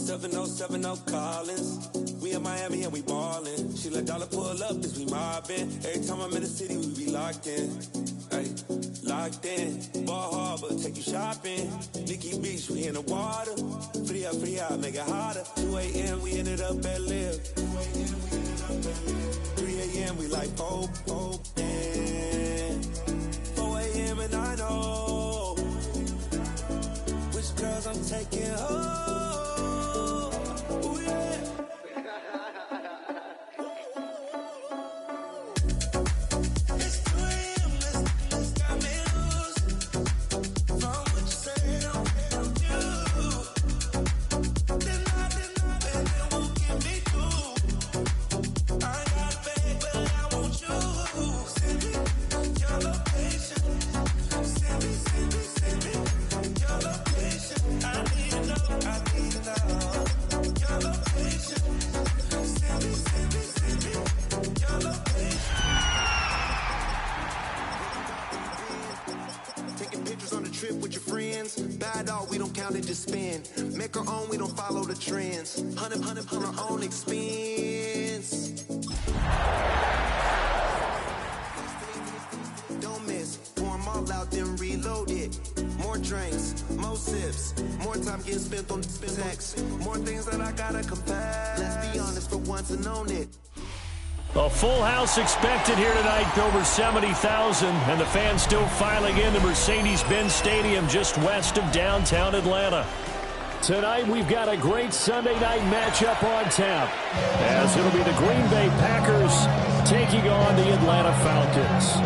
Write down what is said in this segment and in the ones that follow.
7070 Collins. We in Miami and we ballin'. She let dollar pull up as we mobbin'. Every time I'm in the city, we be locked in. Ay, locked in. Ball Harbor, take you shopping. Nikki Beach, we in the water. Free up, make it hotter. 2 a.m. we ended up at Live. 3 a.m. we like Pope. 4 a.m. and I know which girls I'm taking home. Ooh, yeah. We don't count it, just spend. Make our own, we don't follow the trends. 100 on our own expense. Don't miss, pour them all out, then reload it. More drinks, more sips, more time getting spent on sex. More things that I gotta confess. Let's be honest for once and own it. A full house expected here tonight, over 70,000, and the fans still filing in the Mercedes-Benz Stadium just west of downtown Atlanta. Tonight, we've got a great Sunday night matchup on tap, as it'll be the Green Bay Packers taking on the Atlanta Falcons.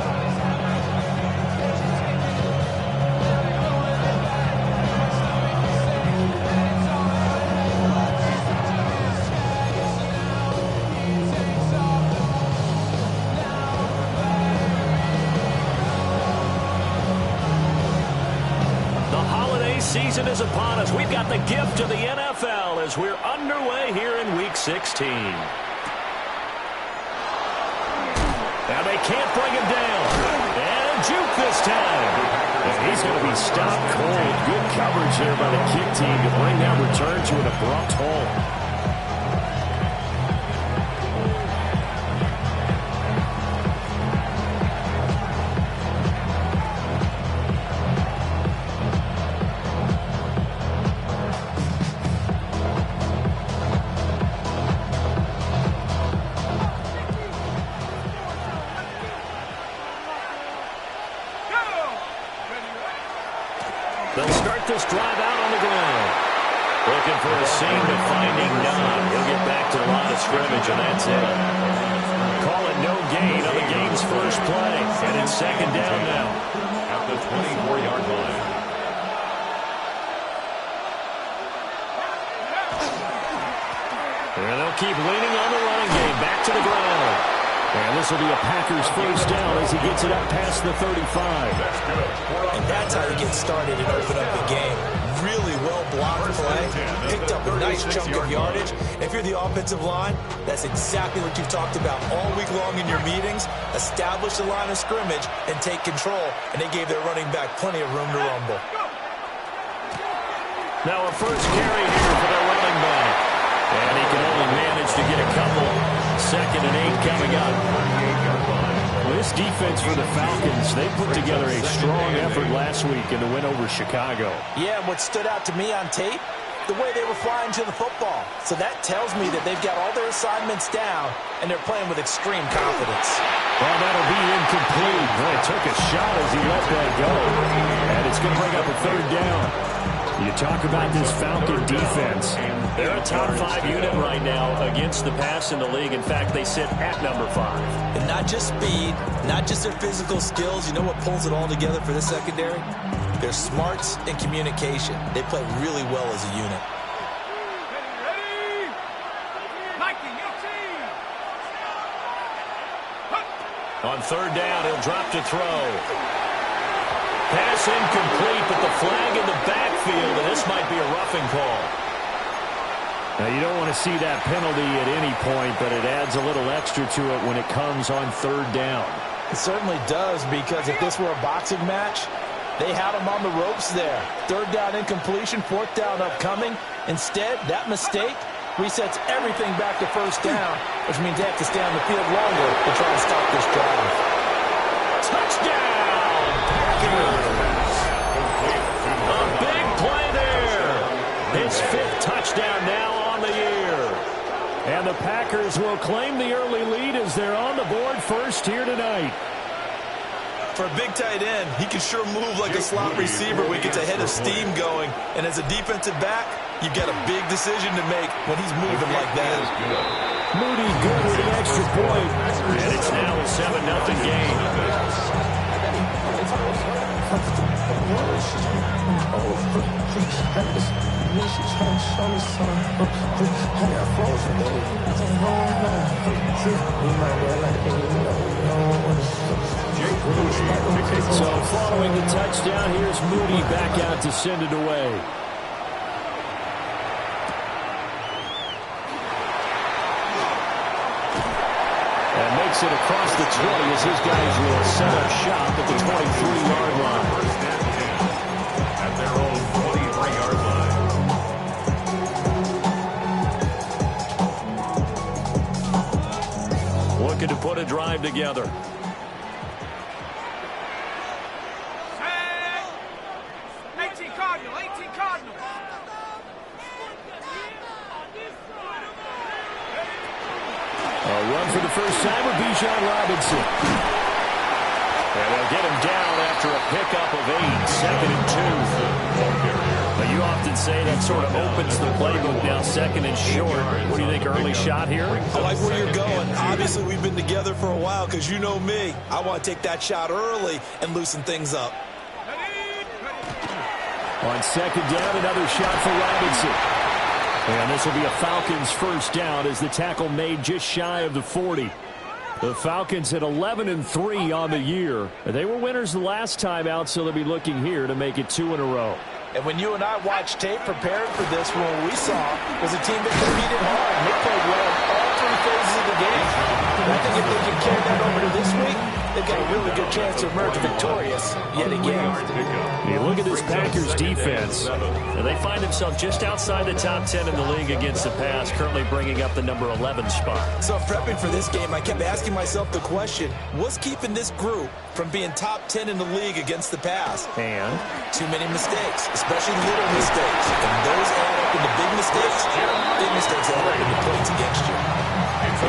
Season is upon us. We've got the gift of the NFL as we're underway here in Week 16. Now they can't bring him down. And juke this time. And he's going to be stopped cold. Good coverage here by the kick team to bring that return to an abrupt halt. They'll start this drive out on the ground. Looking for a seam to finding none. He'll get back to the line of scrimmage, and that's it. Call it no gain on the game's first play. And it's second down now. At the 24-yard line. And they'll keep leaning on the running game. Back to the ground. And this will be a Packers first down as he gets it up past the 35. And that's how you get started and open up the game. Really well-blocked play. Picked up a nice chunk of yardage. If you're the offensive line, that's exactly what you've talked about all week long in your meetings. Establish the line of scrimmage and take control. And they gave their running back plenty of room to rumble. Now a first carry here for their running back. And he can only manage to get a couple. 2nd and 8 coming up. Well, this defense for the Falcons, they put together a strong effort last week in the win over Chicago. Yeah, and what stood out to me on tape, the way they were flying to the football. So that tells me that they've got all their assignments down, and they're playing with extreme confidence. Well, that'll be incomplete. Boy, took a shot as he let that go. And it's going to bring up a 3rd down. You talk about this Falcon defense. They're a top 5 unit right now against the pass in the league. In fact, they sit at number 5. And not just speed, not just their physical skills. You know what pulls it all together for this secondary? Their smarts and communication. They play really well as a unit. On 3rd down, he'll drop to throw. Pass incomplete, but the flag in the backfield, and this might be a roughing call. Now, you don't want to see that penalty at any point, but it adds a little extra to it when it comes on 3rd down. It certainly does, because if this were a boxing match, They had him on the ropes there. Third down incompletion, fourth down upcoming. Instead, that mistake resets everything back to first down, which means they have to stay on the field longer to try to stop this drive. Touchdown, Packers! A big play there. His 5th touchdown now on the year. And the Packers will claim the early lead as they're on the board first here tonight. For a big tight end, he can sure move like a slot receiver when he gets a head of steam going. And as a defensive back, you've got a big decision to make when he's moving like that. Moody good with an extra point. And it's now a 7-0 game. So following the touchdown, here's Moody back out to send it away. And makes it across the 20 as his guys will set up shop at the 23-yard line. At their own 23-yard line. Looking to put a drive together. 18 Cardinal, 18 Cardinal. A run for the first time with Bijan Robinson. And they'll get him down after a pickup of 8, 2nd and 2. But you often say that sort of opens the playbook now, 2nd and short. What do you think, early shot here? I like where you're going. Obviously, we've been together for a while because you know me. I want to take that shot early and loosen things up. On 2nd down, another shot for Robinson. And this will be a Falcons first down as the tackle made just shy of the 40. The Falcons at 11-3 on the year. They were winners the last time out, so they'll be looking here to make it 2 in a row. And when you and I watched tape preparing for this, what we saw was a team that competed hard. And they played well in all 3 phases of the game. And I think if they can carry that over to this week, they've got a really good chance to emerge victorious yet again. You look at this Packers defense, and they find themselves just outside the top 10 in the league against the pass, currently bringing up the number 11 spot. So prepping for this game, I kept asking myself the question, what's keeping this group from being top 10 in the league against the pass? And too many mistakes, especially little mistakes. And those add up into big mistakes. Big mistakes add up into points against you.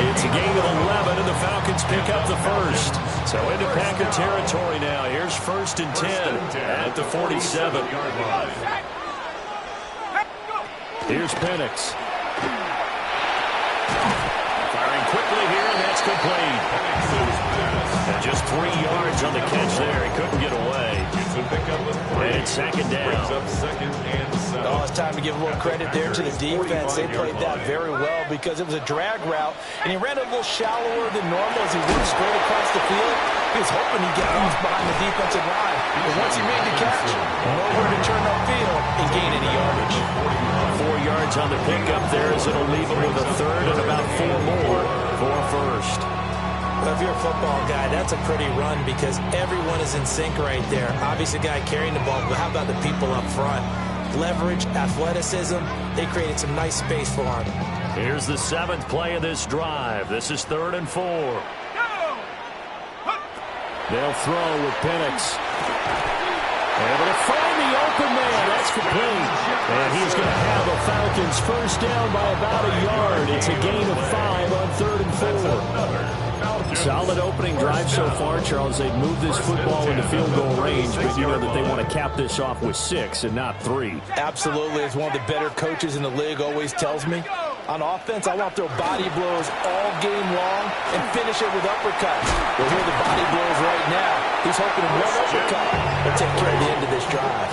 it's a game of 11, and the Falcons pick up the first. So into Packer territory now. Here's 1st and 10 at the 47. Here's Penix. Firing quickly here, and that's complete. And just 3 yards on the catch there. He couldn't get away. And it's 2nd down. Oh, it's time to give a little credit there to the defense. They played that very well because it was a drag route, and he ran a little shallower than normal as he went straight across the field. He was hoping he'd get lost behind the defensive line. But once he made the catch, nowhere to turn upfield and gain any yardage. 4 yards on the pickup there as it'll leave him with a 3rd and about 4 more for a first. Well, if you're a football guy, that's a pretty run because everyone is in sync right there. Obviously, the guy carrying the ball, but how about the people up front? Leverage, athleticism, they created some nice space for him. Here's the 7th play of this drive. This is 3rd and 4. They'll throw with Penix. Able to find the open man. That's complete. And he's going to have a Falcons first down by about a yard. It's a gain of 5 on 3rd and 4. Solid opening drive so far, Charles. They've moved this football into field goal range, but you know that they want to cap this off with 6 and not 3. Absolutely. As one of the better coaches in the league always tells me, on offense, I want to throw body blows all game long and finish it with uppercuts. Well, here are the body blows right now. He's hoping one uppercut will take care of the end of this drive.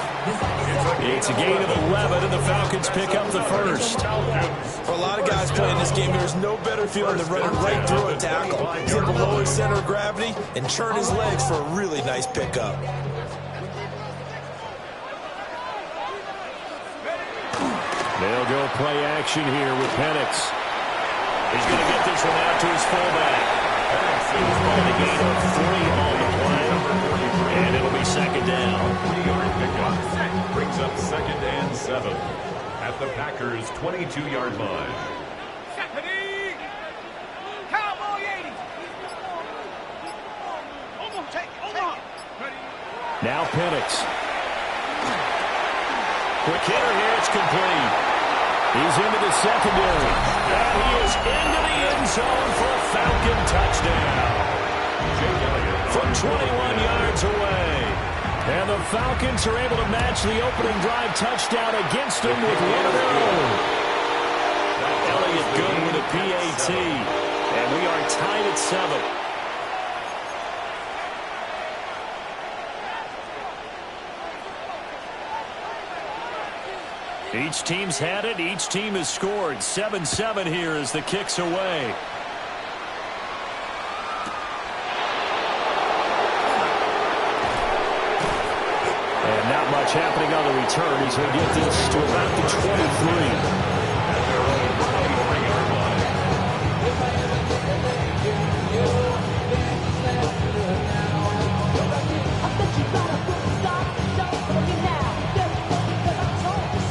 It's a gain of 11, and the Falcons pick up the first. For a lot of guys playing this game, there's no better feeling than running right through a tackle. Hit below his center of gravity and churn his legs for a really nice pickup. They'll go play action here with Penix. He's going to get this one out to his fullback. And a gain of 3 on the play. And it'll be second down. 3-yard pickup. Brings up second and 7 at the Packers' 22-yard line. Now Penix. Quick hitter here, it's complete. He's into the secondary. And he is into the end zone for a Falcon touchdown. From 21 yards away. And the Falcons are able to match the opening drive touchdown against them with one of their own. Elliott good with a PAT. And we are tied at 7. Each team's had it. Each team has scored. 7-7 here as the kick's away. And not much happening on the return. He's going to get this to about the 23.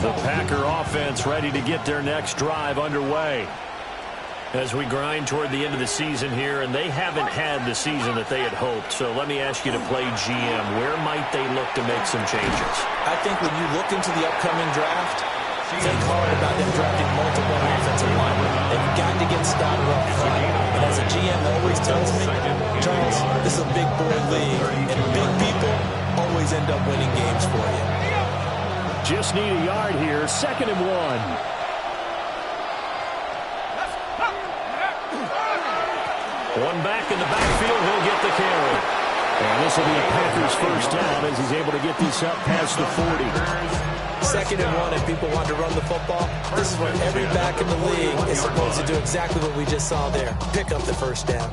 The Packer offense ready to get their next drive underway as we grind toward the end of the season here, and they haven't had the season that they had hoped. So let me ask you to play GM. Where might they look to make some changes? I think when you look into the upcoming draft, think hard about them drafting multiple offensive linemen. They've got to get started up front. And as a GM always tells me, Charles, this is a big boy league, and big people always end up winning games for you. Just need a yard here. 2nd and 1. One back in the backfield. He'll get the carry. And this will be a Packers first down as he's able to get this up past the 40. 2nd and 1, and people want to run the football. This is where every back in the league is supposed to do exactly what we just saw there. Pick up the first down.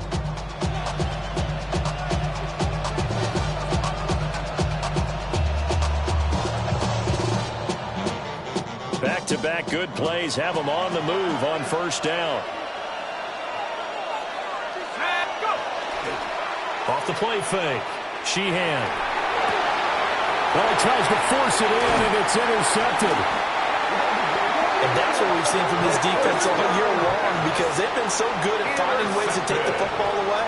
Back-to-back good plays have them on the move on first down. Off the play fake. Sheehan. Well, he tries to force it in, and it's intercepted. And that's what we've seen from this defense all year long, because they've been so good at finding ways to take the football away.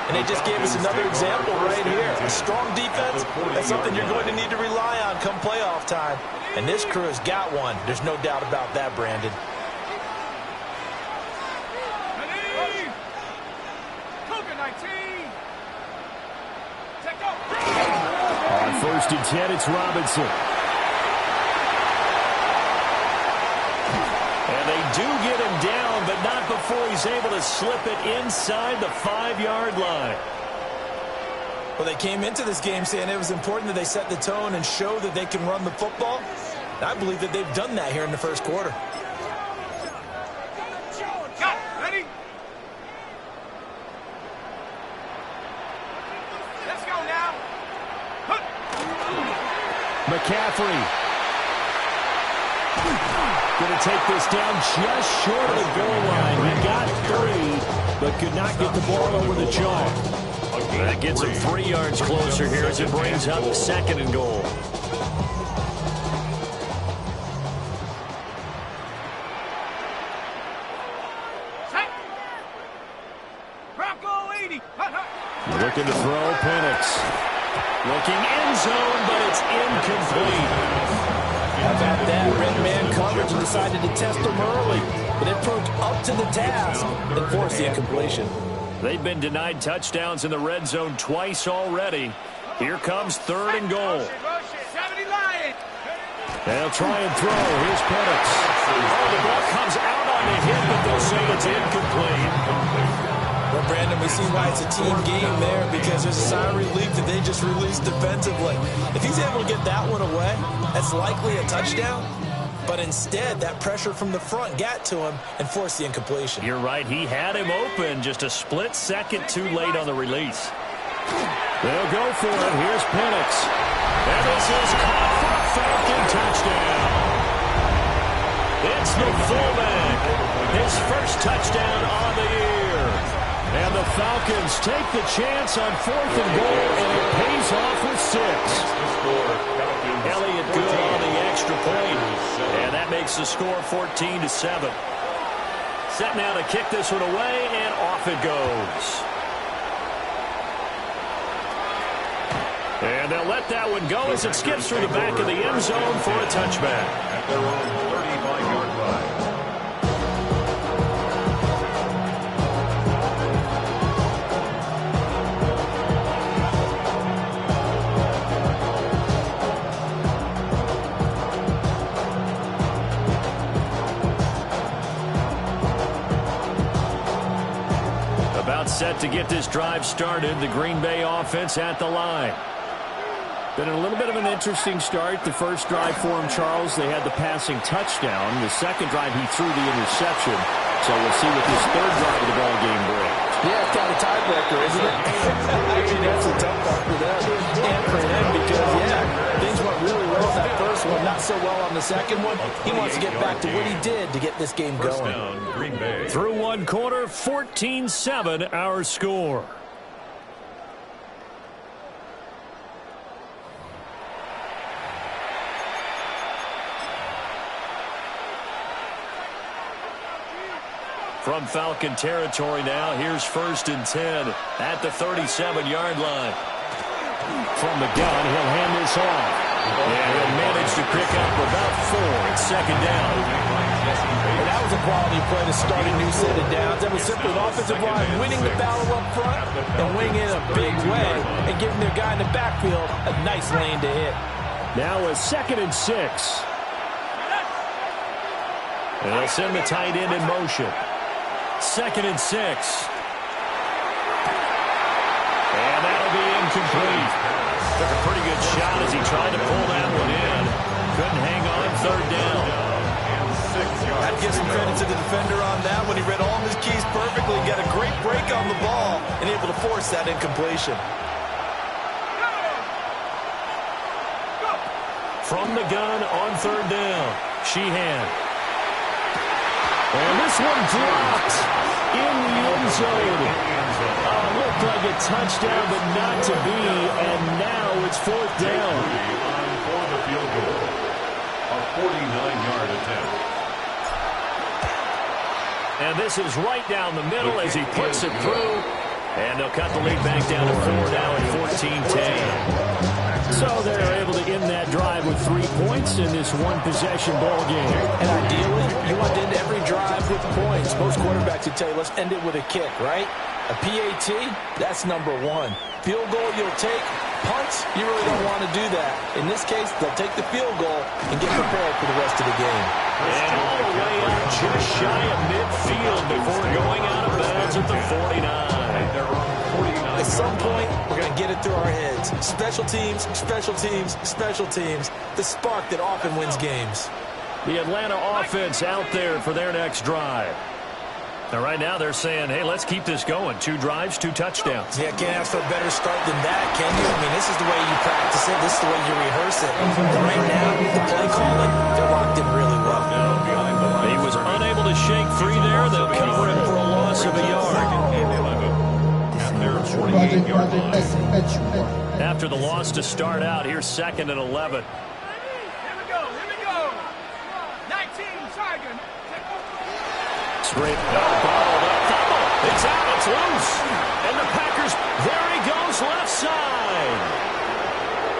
And they just gave us another example right here. A strong defense, that's something you're going to need to rely on come playoff time. And this crew has got one. There's no doubt about that, Brandon. On 1st and 10, it's Robinson. And they do get him down, but not before he's able to slip it inside the 5-yard line. Well, they came into this game saying it was important that they set the tone and show that they can run the football. And I believe that they've done that here in the first quarter. Ready? Let's go now. McCaffrey. Going to take this down just short of the goal line. He got 3, but could not get the ball over the chalk. That gets him 3 yards closer here as it brings up 2nd and goal. Looking to throw, Penix. Looking end zone, but it's incomplete. How about that? Red man coverage and decided to test him early. But it proved up to the task and forced the incompletion. They've been denied touchdowns in the red zone twice already. Here comes 3rd and goal. They'll try and throw. Here's Penix. Oh, the ball comes out on the hit, but they'll say it's incomplete. Well, Brandon, we see why it's a team game there, because there's a sigh of relief that they just released defensively. If he's able to get that one away, that's likely a touchdown. But instead, that pressure from the front got to him and forced the incompletion. You're right. He had him open, just a split second too late on the release. They'll go for it. Here's Penix. And this is caught for a Falcon touchdown. It's the fullback. His first touchdown on the year. And the Falcons take the chance on 4th and goal, and it pays off with 6. Elliott good on the extra point, and that makes the score 14-7. Set now to kick this one away, and off it goes. And they'll let that one go as it skips through the back of the end zone for a touchback. At their own 35-yard line. About set to get this drive started. The Green Bay offense at the line. Been a little bit of an interesting start. The first drive for him, Charles, they had the passing touchdown. The second drive, he threw the interception. So we'll see what this third drive of the ball game brings. Yeah, it's kind of tiebreaker, isn't it? Actually, that's a tough part for them and for him because, yeah, things went really well with that first one, not so well on the second one. He wants to get back to what he did to get this game First going. down, Green Bay. Through one quarter, 14-7 our score. From Falcon territory now, here's 1st and 10 at the 37-yard line. From the gun, he'll hand this off. And he'll manage to pick up about 4. It's 2nd down. And that was a quality play to start a new set of downs. That was simply the offensive line winning the battle up front and winning it in a big way and giving their guy in the backfield a nice lane to hit. Now a 2nd and 6. And they'll send the tight end in motion. 2nd and 6. And that'll be incomplete. Took a pretty good shot as he tried to pull that one in. Couldn't hang on 3rd down. I'd give some credit to the defender on that when he read all of his keys perfectly and got a great break on the ball and able to force that incompletion. From the gun on 3rd down. Sheehan. And this one dropped in the end zone. Looked like a touchdown, but not to be. And now it's 4th down. For the field goal. A 49-yard attempt. And this is right down the middle as he puts it through. And they'll cut the lead back down to 4 now at 14-10. So they're able to end that drive with 3 points in this one-possession ball game. And ideally, you want to end every drive with points. Most quarterbacks would tell you, let's end it with a kick, right? A PAT, that's number 1. Field goal, you'll take. Punts, you really don't want to do that. In this case, they'll take the field goal and get prepared for the rest of the game. And all the way out just shy of midfield before going out of bounds at the 49. At some point, we're going to get it through our heads. Special teams, special teams, special teams. The spark that often wins games. The Atlanta offense out there for their next drive. Now, right now, they're saying, hey, let's keep this going. 2 drives, 2 touchdowns. Yeah, can't ask for a better start than that, can you? I mean, this is the way you practice it. This is the way you rehearse it. And right now, the play calling, they're locked in really well. He was unable to shake free there. They'll cover him for a loss of a yard. After the loss to start out, here's 2nd and 11. Here we go. 19, Tiger. Straight balled up. It's out. It's loose. And the Packers, there he goes, left side.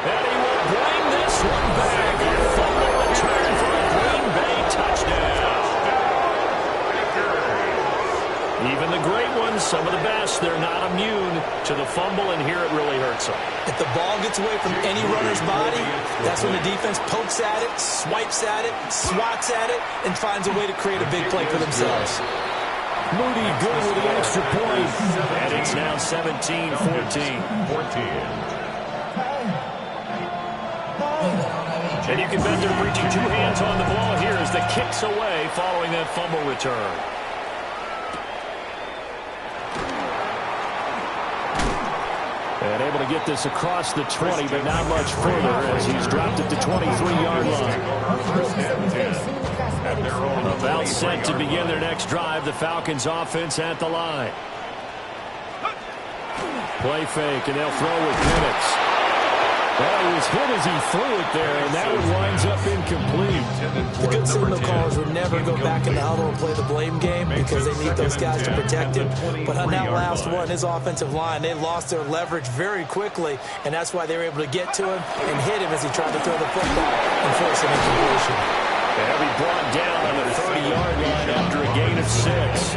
And he will bring this one back. A fumble return for a Green Bay touchdown. Even the great ones, some of the best, they're not immune to the fumble, and here it really hurts them. If the ball gets away from any runner's body, that's when the defense pokes at it, swipes at it, swats at it, and finds a way to create a big play for themselves. Moody good with the extra point. And it's now 17-14. And you can bet they're reaching 2 hands on the ball here as the kick's away following that fumble return. And able to get this across the 20, but not much further as he's dropped it to 23-yard line. About set to begin their next drive, the Falcons offense at the line. Play fake, and they'll throw with Penix. Well, he was hit as he threw it there, and that one winds up incomplete. The good signal callers would never go back in the huddle and play the blame game because they need those guys to protect him. But on that last one, his offensive line, they lost their leverage very quickly, and that's why they were able to get to him and hit him as he tried to throw the football and force an incompletion. They'll be brought down on the 30-yard line after a gain of 6.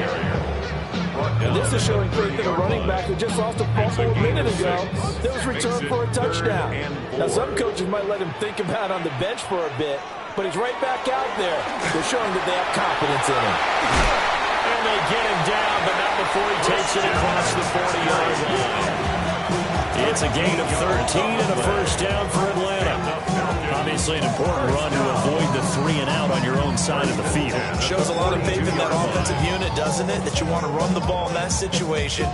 And this is showing faith in a running back who just lost a fumble a minute ago that was returned for a touchdown. Now, some coaches might let him think about on the bench for a bit, but he's right back out there. They're showing that they have confidence in him. And they get him down, but not before he takes it across the 40-yard line. It's a gain of 13 and a first down for Atlanta. Obviously an important run to avoid the 3-and-out on your own side of the field. Shows a lot of faith in that offensive unit, doesn't it? That you want to run the ball in that situation,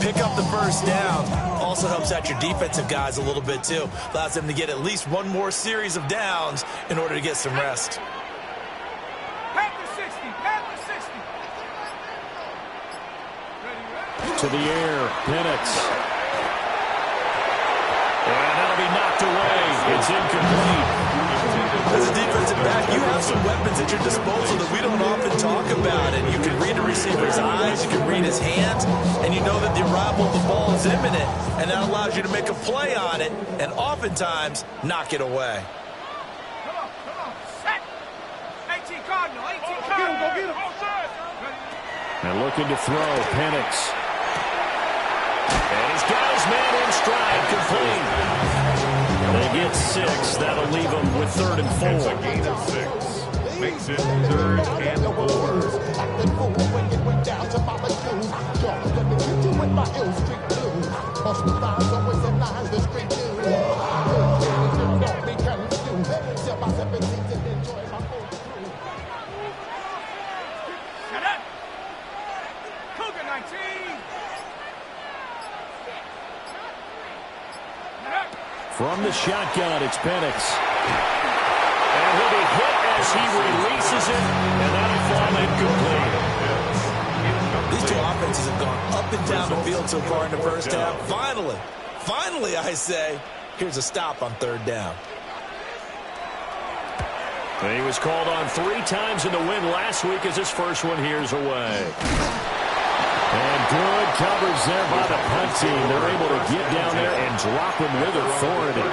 pick up the first down. Also helps out your defensive guys a little bit, too. Allows them to get at least one more series of downs in order to get some rest. Panther 60, Panther 60. To the air, Penix. And that'll be knocked away. It's incomplete. As a defensive back, you have some weapons at your disposal that we don't often talk about. And you can read the receiver's eyes, you can read his hands, and you know that the arrival of the ball is imminent. And that allows you to make a play on it and oftentimes knock it away. Come on, set. 18 Cardinal, 18 Cardinal. Go get him. And looking to throw, Penix. And he's got his man in stride, complete. They get 6. That'll leave them with 3rd and 4. It's a gain of 6. Makes it 3rd and Shut up. Cougar 19. From the shotgun, it's Penix. And he'll be hit as he releases it, and that'll fall incomplete. These two offenses have gone up and down the field so far in the first half. Finally, I say, here's a stop on 3rd down. And he was called on 3 times in the win last week as his first one here's away. And good coverage there by the punt team. They're able to get down there and drop him with authority.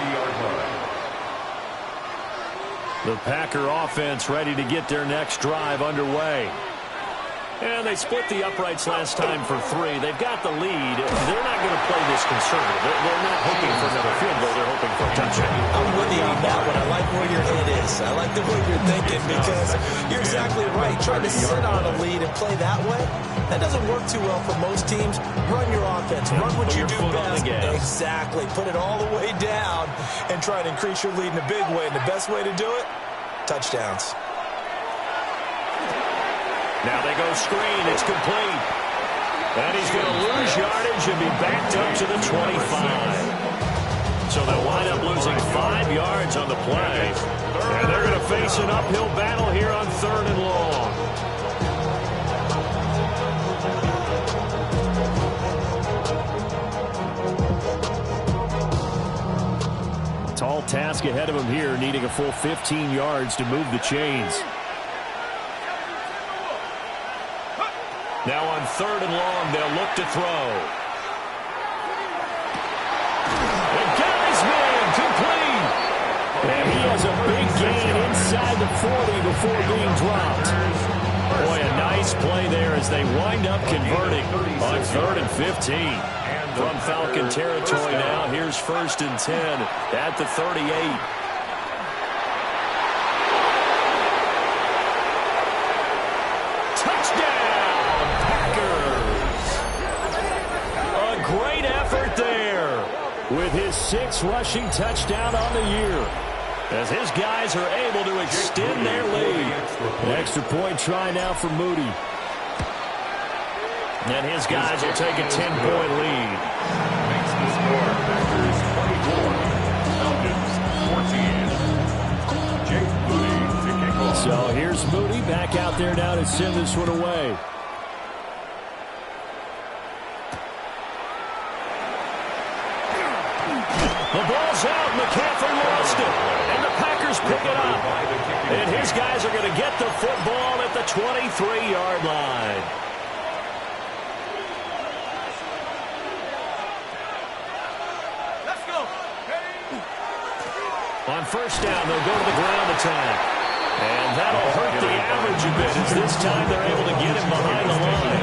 The Packer offense ready to get their next drive underway. And they split the uprights last time for 3. They've got the lead. They're not going to play this conservative. They're not hoping for another field goal. They're hoping for a touchdown. I'm with you on that one. I like where your head is. I like the way you're thinking because you're exactly right. Trying to sit on a lead and play that way, that doesn't work too well for most teams. Run your offense. Run what you do best. Exactly. Put it all the way down and try to increase your lead in a big way. And the best way to do it, touchdowns. Now they go screen. It's complete. And he's going to lose yardage and be backed up to the 25. So they'll wind up losing 5 yards on the play. And they're going to face an uphill battle here on 3rd and long. Tall task ahead of him here, needing a full 15 yards to move the chains. Now on 3rd and long, they'll look to throw. And got his man complete. And he has a big gain inside the 40 before being dropped. Boy, a nice play there as they wind up converting on 3rd and 15. From Falcon territory now, here's 1st and 10 at the 38. With his 6th rushing touchdown on the year, as his guys are able to extend their lead. An extra point try now for Moody. And his guys will take a 10-point lead. Makes the score Packers 24, Falcons 14. Jake Moody to kick off. So here's Moody back out there now to send this one away. And his guys are going to get the football at the 23-yard line. Let's go. On first down, they'll go to the ground attack. And that'll hurt the average a bit as this time they're able to get him behind the line.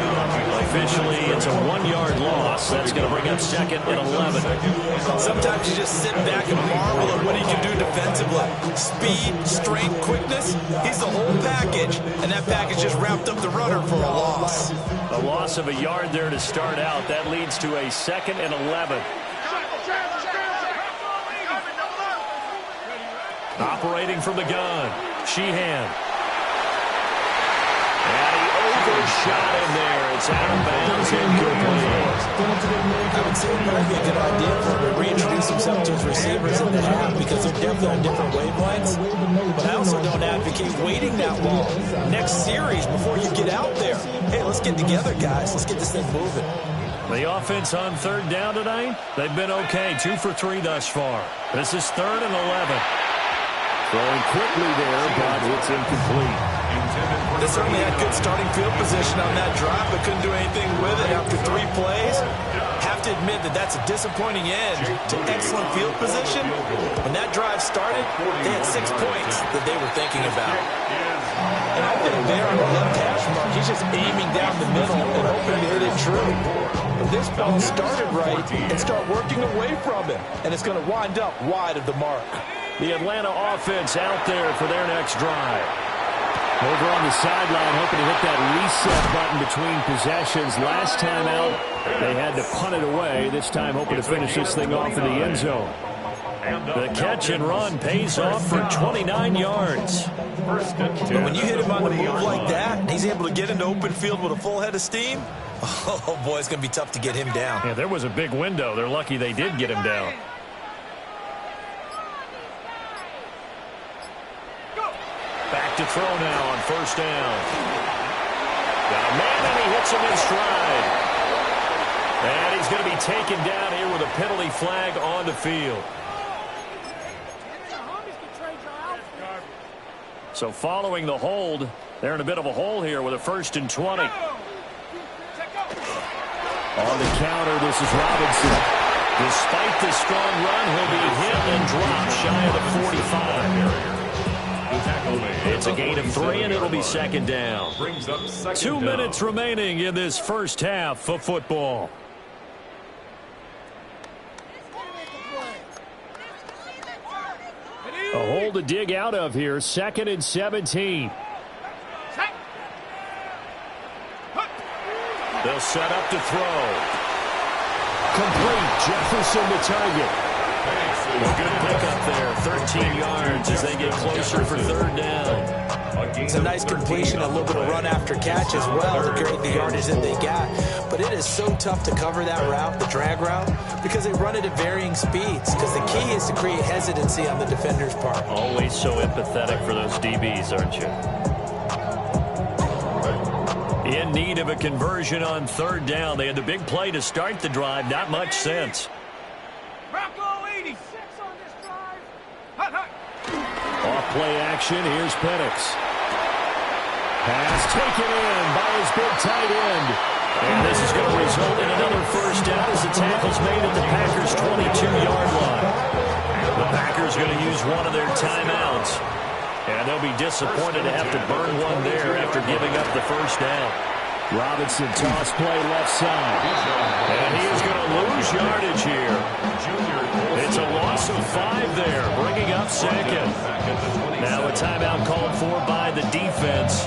Officially, it's a 1-yard loss. That's going to bring up second and 11. Sometimes you just sit back and marvel at what he can do defensively. Speed, strength, quickness, he's the whole package. And that package just wrapped up the runner for a loss. A loss of a yard there to start out. That leads to a second and 11. Operating from the gun, Sheehan. And he overshot him there. It's out of bounds, incomplete. I would say it might be a good idea for him to reintroduce himself to his receivers in the half because they're definitely on different wavelengths. But I also don't advocate waiting that long. Next series before you get out there. Hey, let's get together, guys. Let's get this thing moving. The offense on third down tonight, they've been okay. 2 for 3 thus far. This is third and 11. Throwing quickly there, but it's incomplete. They certainly had good starting field position on that drive, but couldn't do anything with it after 3 plays. Have to admit that that's a disappointing end to excellent field position. When that drive started, they had 6 points that they were thinking about. And I think there on the left hash mark, he's just aiming down the middle and hoping to hit it true. But this ball started right and start working away from him, and it's going to wind up wide of the mark. The Atlanta offense out there for their next drive. Over on the sideline, hoping to hit that reset button between possessions. Last time out, they had to punt it away. This time, hoping to finish this thing off in the end zone. The catch and run pays off for 29 yards. But when you hit him on the move like that, and he's able to get into open field with a full head of steam, oh, boy, it's going to be tough to get him down. Yeah, there was a big window. They're lucky they did get him down. Back to throw now on first down. Got a man, and he hits him in stride. And he's going to be taken down here with a penalty flag on the field. So following the hold, they're in a bit of a hole here with a 1st and 20. On the counter, this is Robinson. Despite the strong run, he'll be hit and dropped shy of the 45. It's a gain of 3, and it'll be second down. 2 minutes remaining in this first half of football. A hole to dig out of here. 2nd and 17. They'll set up to throw. Complete. Jefferson the target. A good pickup there, 13 yards as they get closer for third down. It's a nice completion, a little bit of run after catch as well to create the yardage that they got. But it is so tough to cover that route, the drag route, because they run it at varying speeds. Because the key is to create hesitancy on the defender's part. Always so empathetic for those DBs, aren't you? In need of a conversion on third down. They had the big play to start the drive, not much sense. Off play action, here's Penix. Pass taken in by his big tight end. And this is going to result in another first down as the tackle's made at the Packers' 22-yard line. The Packers going to use one of their timeouts. And they'll be disappointed to have to burn one there after giving up the first down. Robinson toss play left side. And he is going to lose yardage here. It's a loss of 5 there, bringing up second. Now a timeout called for by the defense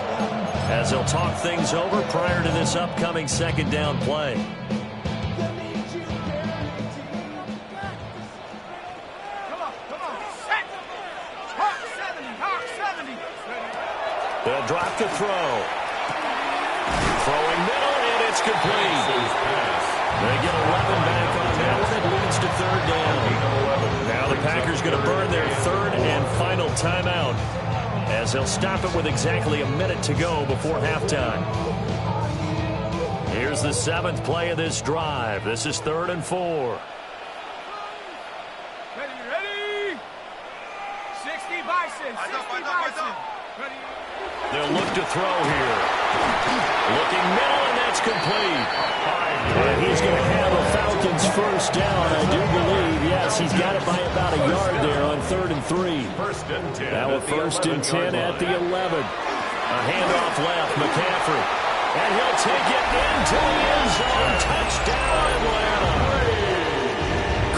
as they'll talk things over prior to this upcoming second down play. They'll drop to throw. Throwing middle, and it's complete. They get 11 back on that one. It leads to third down. Now the Packers going to burn their third and final timeout as they'll stop it with exactly a minute to go before halftime. Here's the 7th play of this drive. This is 3rd and 4. Ready? 60 Bison, 60 Bison. They'll look to throw here. Looking middle, and that's complete. And he's going to have a Falcons first down, I do believe. Yes, he's got it by about a yard there on 3rd and 3. Now a 1st and 10 at the 11. A handoff left, McCaffrey. And he'll take it into the end zone. Touchdown, Atlanta.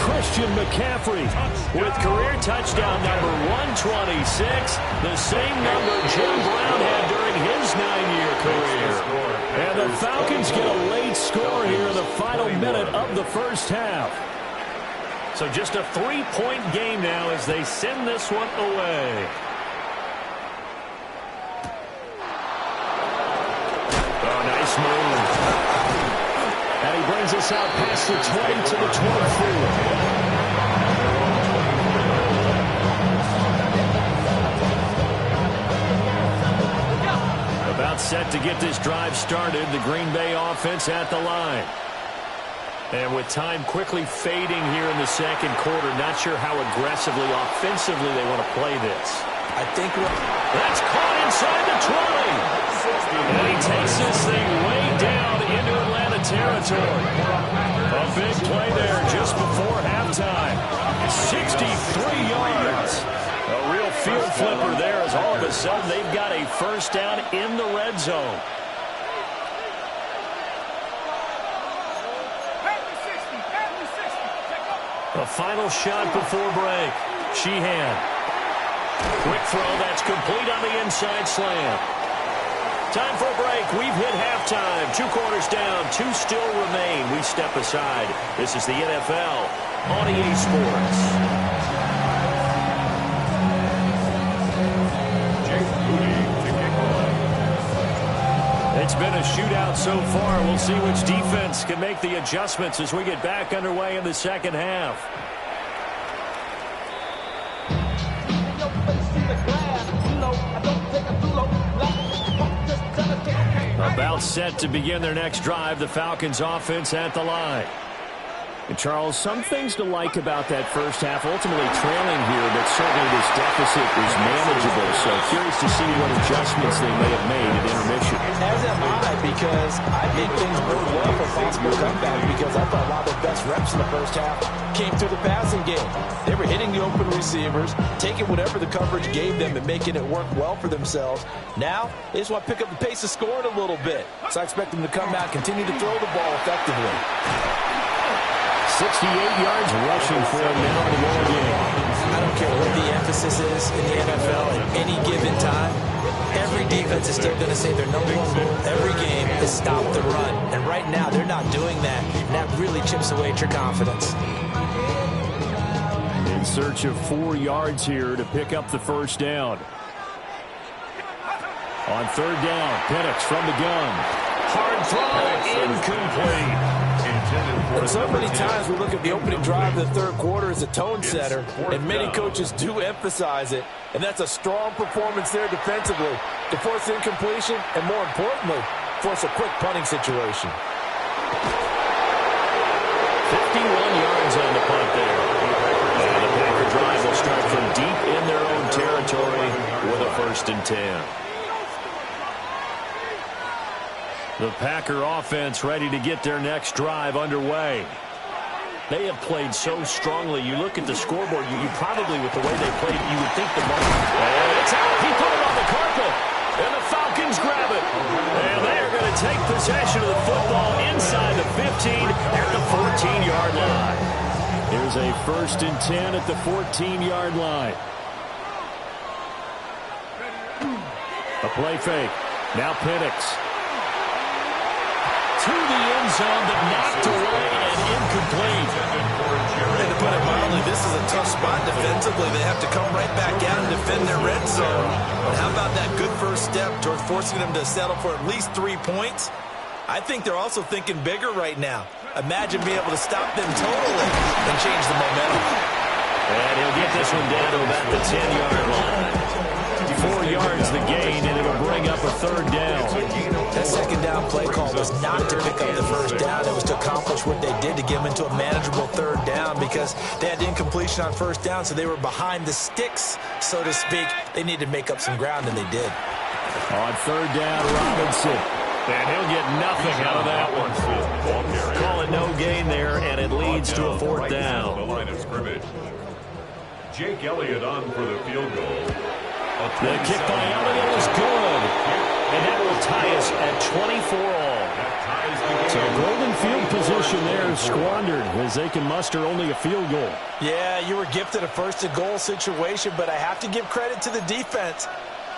Christian McCaffrey with career touchdown number 126, the same number Jim Brown had during his 9-year career. And the Falcons get a late score here in the final minute of the first half. So just a 3-point game now as they send this one away. Oh, nice move. And he brings us out past the 20 to the 24. About set to get this drive started, the Green Bay offense at the line. And with time quickly fading here in the second quarter, not sure how aggressively, offensively they want to play this. I think that's caught inside the 20. And he takes this thing way down into Atlanta territory. A big play there just before halftime. 63 yards. A real field flipper there as all of a sudden they've got a first down in the red zone. A final shot before break. Sheehan. Quick throw, that's complete on the inside slam. Time for a break. We've hit halftime. 2 quarters down, 2 still remain. We step aside. This is the NFL on EA Sports. It's been a shootout so far. We'll see which defense can make the adjustments as we get back underway in the second half. About set to begin their next drive, the Falcons offense at the line. And Charles, some things to like about that first half. Ultimately trailing here, but certainly this deficit is manageable. So curious to see what adjustments they may have made at intermission. As am I, because I think things bode well for possible comeback, because I thought a lot of their best reps in the first half came through the passing game. They were hitting the open receivers, taking whatever the coverage gave them and making it work well for themselves. Now, they just want to pick up the pace of scoring a little bit. So I expect them to come out, continue to throw the ball effectively. 68 yards rushing for him now in the ball game. I don't care what the emphasis is in the NFL at any given time. Every defense is still going to say their number one goal every game is stop the run. And right now, they're not doing that. And that really chips away at your confidence. In search of 4 yards here to pick up the first down. On 3rd down, Penix from the gun. Hard throw, incomplete. So many times we look at the opening drive of the third quarter as a tone setter, and many coaches do emphasize it, and that's a strong performance there defensively to force incompletion and, more importantly, force a quick punting situation. 51 yards on the punt there. And the Packer drive will start from deep in their own territory with a 1st and 10. The Packer offense ready to get their next drive underway. They have played so strongly. You look at the scoreboard, you probably, with the way they played, you would think the moment. And it's out. He put it on the carpet. And the Falcons grab it. And they are going to take possession of the football inside the 15 at the 14-yard line. Here's a 1st and 10 at the 14-yard line. A play fake. Now Penix. To the end zone, but knocked away and incomplete. And to put it mildly, this is a tough spot defensively. They have to come right back out and defend their red zone. But how about that good first step towards forcing them to settle for at least 3 points? I think they're also thinking bigger right now. Imagine being able to stop them totally and change the momentum. And he'll get this one down to about the 10-yard line. 4 yards the gain, and it'll bring up a 3rd down. That's That second down play call was not to pick up the first down. It was to accomplish what they did to get them into a manageable third down because they had incompletion on first down, so they were behind the sticks, so to speak. They needed to make up some ground, and they did. On third down, Robinson. And he'll get nothing out of that one. Call it no gain there, and it leads to a fourth down. The line of scrimmage. Jake Elliott on for the field goal. The kick by Elliott is good. And that will tie us at 24 all. So golden field position there squandered as they can muster only a field goal. Yeah, you were gifted a first-and-goal situation, but I have to give credit to the defense.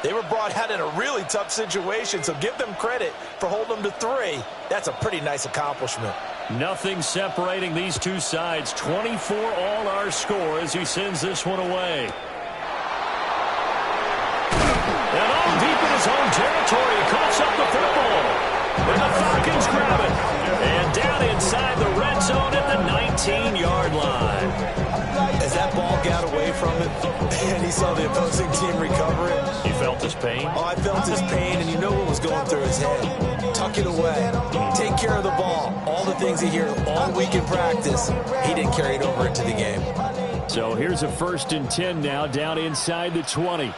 They were brought out in a really tough situation, so give them credit for holding them to 3. That's a pretty nice accomplishment. Nothing separating these two sides. 24 all our score as he sends this one away. And all deep in his own territory, he coughs up the football. And the Falcons grab it. And down inside the red zone at the 19-yard line. As that ball got away from him and he saw the opposing team recover it. You felt his pain? Oh, I felt his pain, and you know what was going through his head. Tuck it away. Take care of the ball. All the things he hears all week in practice, he didn't carry it over into the game. So here's a 1st and 10 now, down inside the 20.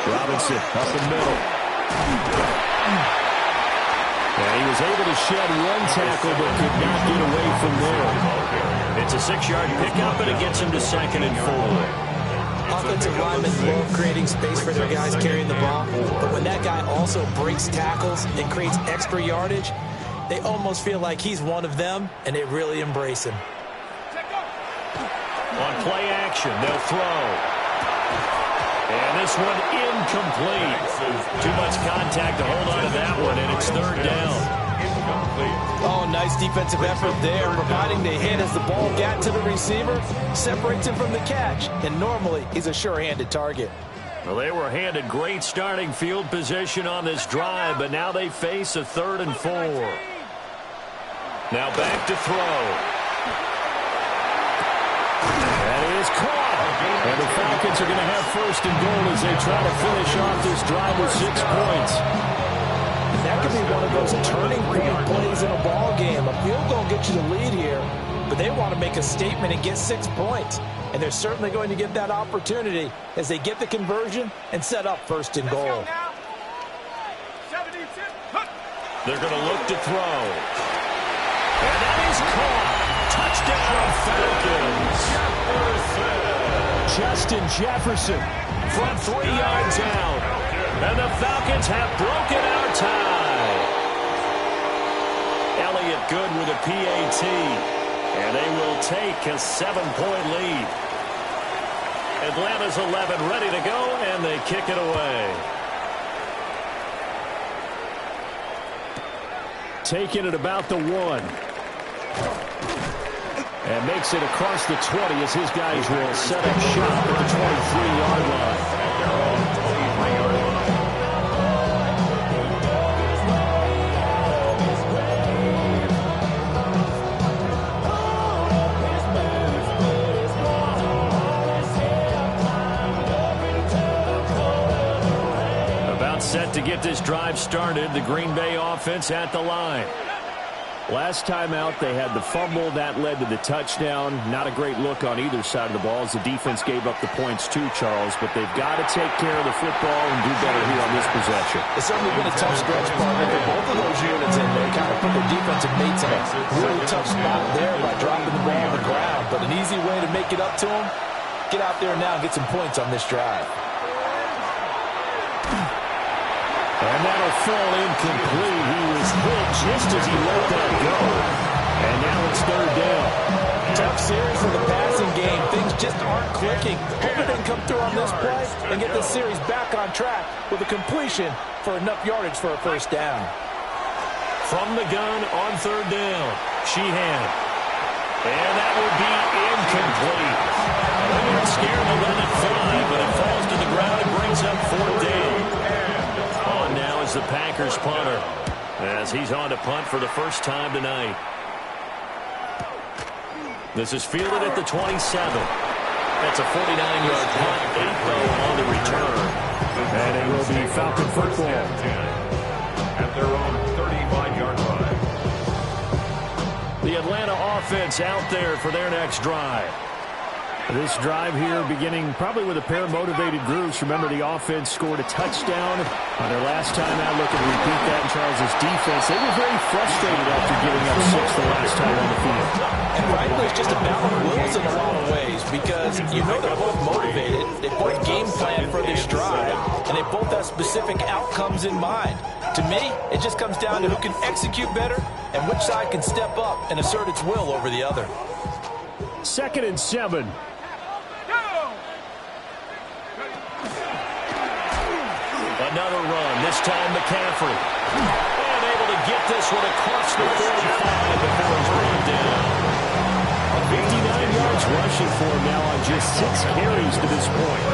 Robinson up the middle. And he was able to shed one tackle but could not get away from there. It's a 6-yard pickup, and it gets him to 2nd and 4. Offensive linemen love creating space for their guys carrying the ball, but when that guy also breaks tackles and creates extra yardage, they almost feel like he's one of them, and they really embrace him. On play action, they'll throw. And this one incomplete. Too much contact to hold on to that one, and it's 3rd down. Oh, nice defensive effort there, providing the hit as the ball got to the receiver, separates him from the catch, and normally he's a sure-handed target. Well, they were handed great starting field position on this drive, but now they face a 3rd and 4. Now back to throw. That is caught. And the Falcons are going to have 1st and goal as they try to finish off this drive with 6 points. That could be one of those turning point plays in a ball game. A field goal gets you the lead here, but they want to make a statement and get 6 points. And they're certainly going to get that opportunity as they get the conversion and set up 1st and goal. They're going to look to throw. And that is caught. Touchdown, Falcons. Justin Jefferson from 3 yards out. And the Falcons have broken our tie. Elliott good with a PAT. And they will take a 7-point lead. Atlanta's 11 ready to go, and they kick it away. Taking it about the 1. And makes it across the 20 as his guys will set up shop at the 23-yard line. About set to get this drive started, the Green Bay offense at the line. Last time out, they had the fumble. That led to the touchdown. Not a great look on either side of the ball as the defense gave up the points too, Charles. But they've got to take care of the football and do better here on this possession. It's certainly been a tough stretch, partner, for both of those units in there. Kind of put their defensive mates in a really tough spot there by dropping the ball on the ground. But an easy way to make it up to them, get out there now and get some points on this drive. And that'll fall incomplete. He was hit just as he let that go. And now it's 3rd down. Tough series for the passing game. Things just aren't clicking. Hope they can come through on this play and get this series back on track with a completion for enough yardage for a 1st down. From the gun on 3rd down, Sheehan. And that would be incomplete. They weren't scared to let it fly, but it falls to the ground and brings up 4th down. Now is the Packers punter as he's on to punt for the first time tonight. This is fielded at the 27. That's a 49-yard punt, 8 though on the return. And it will be Falcon football. offense out there for their next drive. This drive here beginning probably with a pair of motivated groups. Remember, the offense scored a touchdown on their last time out. Looking to repeat that in Charles' defense. They were very frustrated after giving up 6 the last time on the field. And frankly, it's just a battle of wills in a lot of ways because you know they're both motivated. They both game plan for this drive, and they both have specific outcomes in mind. To me, it just comes down to who can execute better and which side can step up and assert its will over the other. 2nd and 7. Another run, this time McCaffrey. And able to get this one across the 45 before he's brought down. 59 yards rushing for him now on just 6 carries to this point.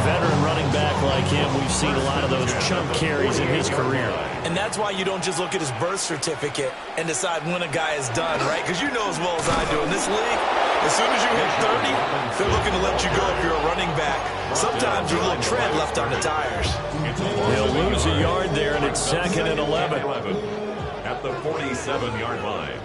Veteran running back like him, we've seen a lot of those chunk carries in his career. And that's why you don't just look at his birth certificate and decide when a guy is done, right? Because you know as well as I do, in this league, as soon as you hit 30, they're looking to let you go if you're a running back. Sometimes there's a little tread left on the tires. He'll lose a yard there, and it's 2nd and 11. At the 47-yard line.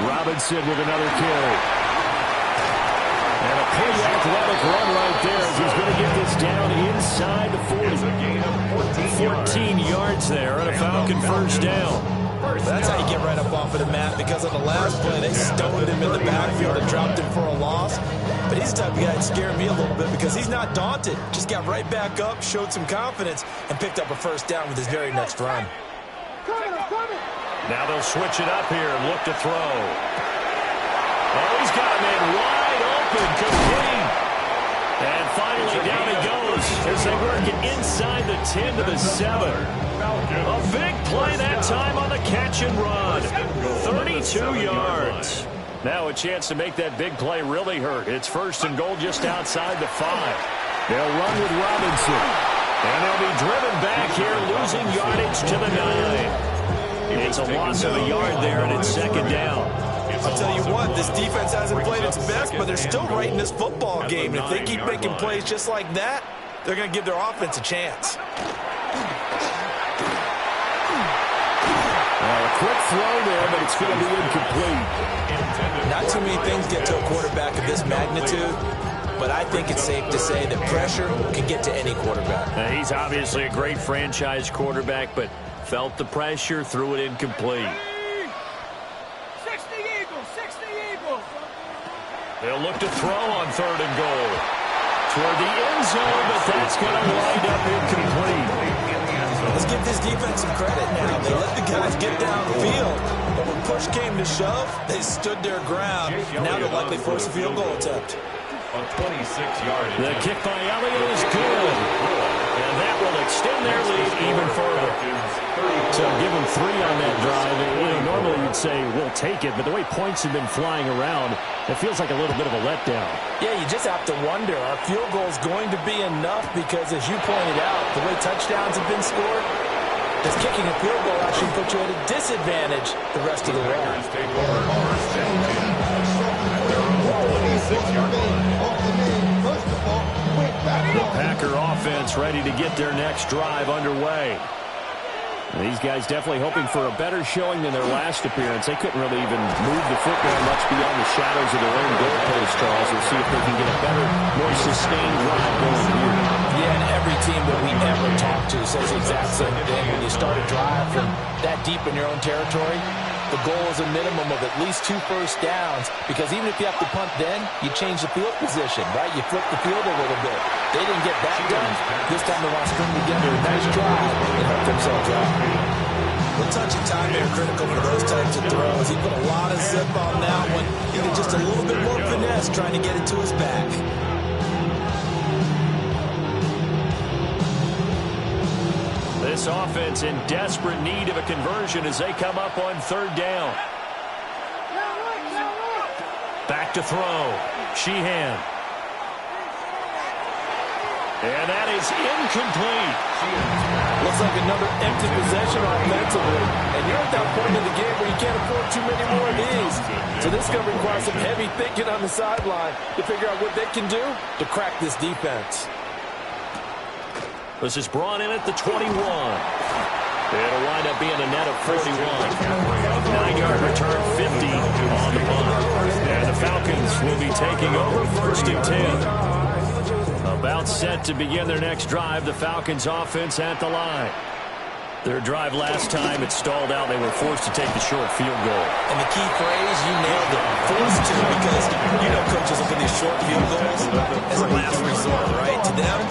Robinson with another carry. And a pretty athletic run right there as he's going to get this down inside the 40. 14 yards there and a Falcon first down. That's how you get right up off of the mat, because on the last play, they stoned him in the backfield and dropped him for a loss. But he's the type of guy that scared me a little bit because he's not daunted. Just got right back up, showed some confidence, and picked up a first down with his very next run. Now they'll switch it up here and look to throw. Oh, he's got a man wide open, complete. And finally down he goes as they work it inside the 10 to the 7. A big play that time on the catch and run. 32 yards. Now a chance to make that big play really hurt. It's 1st and goal just outside the 5. They'll run with Robinson. And they'll be driven back here, losing yardage to the 9. It's a loss of a yard there, and it's 2nd down. I'll tell you what, this defense hasn't played its best, but they're still right in this football game. And if they keep making plays just like that, they're going to give their offense a chance. Well, a quick throw there, but it's going to be incomplete. Not too many things get to a quarterback of this magnitude, but I think it's safe to say that pressure can get to any quarterback. He's obviously a great franchise quarterback, but felt the pressure, threw it incomplete. 60 Eagles, 60 Eagles. They'll look to throw on 3rd and goal. Toward the end zone, but that's going to wind up incomplete. Let's give this defense some credit now. They let the guys get downfield, but when push came to shove, they stood their ground. Now they'll likely force a field goal attempt. A 26-yard. The kick by Elliott is good. And that will extend their lead even further. So give them 3 on that drive. Normally you'd say we'll take it, but the way points have been flying around, it feels like a little bit of a letdown. Yeah, you just have to wonder, are field goals going to be enough? Because as you pointed out, the way touchdowns have been scored, does kicking a field goal actually put you at a disadvantage the rest of the way? The Packer offense ready to get their next drive underway. These guys definitely hoping for a better showing than their last appearance. They couldn't really even move the football much beyond the shadows of their own goalpost, Charles. We'll see if they can get a better, more sustained drive going here. Yeah, and every team that we ever talk to says the exact same thing. When you start a drive from that deep in your own territory, the goal is a minimum of at least 2 first downs, because even if you have to punt then, you change the field position, right? You flip the field a little bit. They didn't get that done. This time they want to string together a nice drive and help themselves out. The touch and time are critical for those types of throws. He put a lot of zip on that one. He did just a little bit more finesse trying to get it to his back. This offense in desperate need of a conversion as they come up on 3rd down. Back to throw. Sheehan. And that is incomplete. Looks like another empty possession offensively. And you're at that point in the game where you can't afford too many more of these. So this is going to require some heavy thinking on the sideline to figure out what they can do to crack this defense. This is brought in at the 21. It'll wind up being a net of 41. 9-yard return, 50 on the punt. And the Falcons will be taking over 1st and 10. About set to begin their next drive. The Falcons offense at the line. Their drive last time, it stalled out. They were forced to take the short field goal. And the key phrase, you nailed it, forced to, because you know coaches look at these short field goals as a last resort, right? To them,